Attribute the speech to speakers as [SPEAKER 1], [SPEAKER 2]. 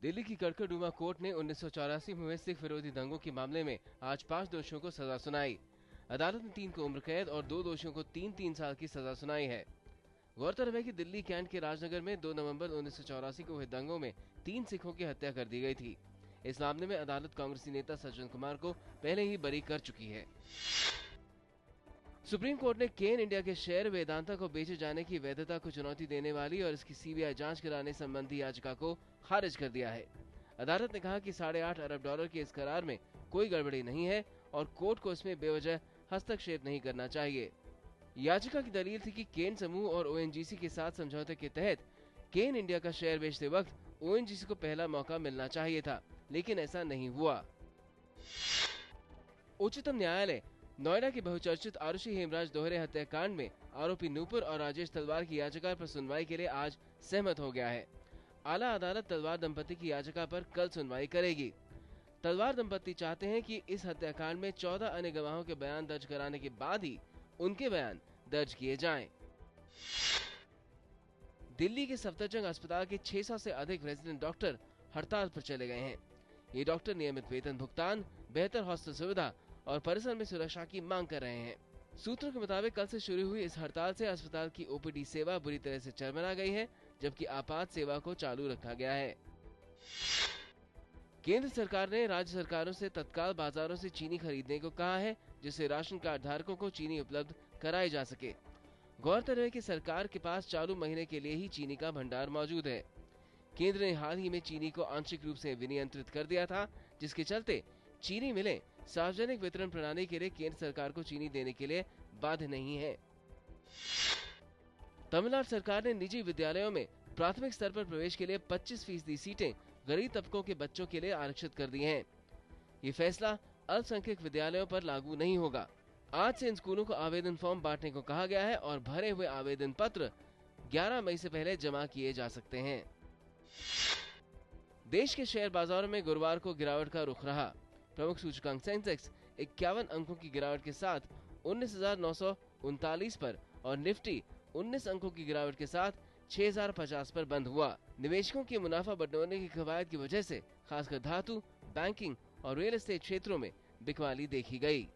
[SPEAKER 1] दिल्ली की कड़कड़डूमा कोर्ट ने 1984 में हुए सिख विरोधी दंगों के मामले में आज 5 दोषियों को सजा सुनाई। अदालत ने 3 को उम्र कैद और 2 दोषियों को 3-3 साल की सजा सुनाई है। गौरतलब है कि दिल्ली कैंट के राजनगर में 2 नवंबर 1984 को हुए दंगों में 3 सिखों की हत्या कर दी गई थी। इस मामले में अदालत कांग्रेसी नेता सज्जन कुमार को पहले ही बरी कर चुकी है। सुप्रीम कोर्ट ने केन इंडिया के शेयर वेदांता को बेचे जाने की वैधता को चुनौती देने वाली और इसकी सीबीआई जांच कराने संबंधी याचिका को खारिज कर दिया है। अदालत ने कहा कि $8.5 अरब के इस करार में कोई गड़बड़ी नहीं है और कोर्ट को इसमें बेवजह हस्तक्षेप नहीं करना चाहिए। याचिका की दलील थी कि केन समूह और ओएनजीसी के साथ समझौते के तहत केन इंडिया का शेयर बेचते वक्त ओएनजीसी को पहला मौका मिलना चाहिए था, लेकिन ऐसा नहीं हुआ। उच्चतम न्यायालय नोएडा के बहुचर्चित आरुषि हेमराज दोहरे हत्याकांड में आरोपी नूपुर और राजेश तलवार की याचिका पर सुनवाई के लिए आज सहमत हो गया है। आला अदालत तलवार दंपति की याचिका पर कल सुनवाई करेगी। तलवार दंपति चाहते हैं कि इस हत्याकांड में 14 अन्य गवाहों के बयान दर्ज कराने के बाद ही उनके बयान दर्ज किए जाएं। दिल्ली के सफदरजंग अस्पताल के 600 से अधिक रेजिडेंट डॉक्टर हड़ताल पर चले गए हैं। ये डॉक्टर नियमित वेतन भुगतान, बेहतर हॉस्टल सुविधा और परिसर में सुरक्षा की मांग कर रहे हैं। सूत्रों के मुताबिक कल से शुरू हुई इस हड़ताल से अस्पताल की ओपीडी सेवा बुरी तरह से चरमरा गई है, जबकि आपात सेवा को चालू रखा गया है। केंद्र सरकार ने राज्य सरकारों से तत्काल बाजारों से चीनी खरीदने को कहा है, जिससे राशन कार्ड धारकों को चीनी उपलब्ध कराई जा सके। गौरतलब है कि सरकार के पास चालू महीने के लिए ही चीनी का भंडार मौजूद है। केंद्र ने हाल ही में चीनी को आंशिक रूप से विनियंत्रित कर दिया था, जिसके चलते चीनी मिलें सार्वजनिक वितरण प्रणाली के लिए केंद्र सरकार को चीनी देने के लिए बाध्य नहीं है। तमिलनाडु सरकार ने निजी विद्यालयों में प्राथमिक स्तर पर प्रवेश के लिए 25% सीटें गरीब तबकों के बच्चों के लिए आरक्षित कर दी हैं। ये फैसला अल्पसंख्यक विद्यालयों पर लागू नहीं होगा। आज से इन स्कूलों को आवेदन फॉर्म बांटने को कहा गया है और भरे हुए आवेदन पत्र 11 मई से पहले जमा किए जा सकते हैं। देश के शेयर बाजारों में गुरुवार को गिरावट का रुख रहा। प्रमुख सूचकांक सेंसेक्स 51 अंकों की गिरावट के साथ 19,939 पर और निफ्टी 19 अंकों की गिरावट के साथ 6,050 पर बंद हुआ। निवेशकों के मुनाफा बटोरने की कवायद की वजह से खासकर धातु, बैंकिंग और रियल एस्टेट क्षेत्रों में बिकवाली देखी गई।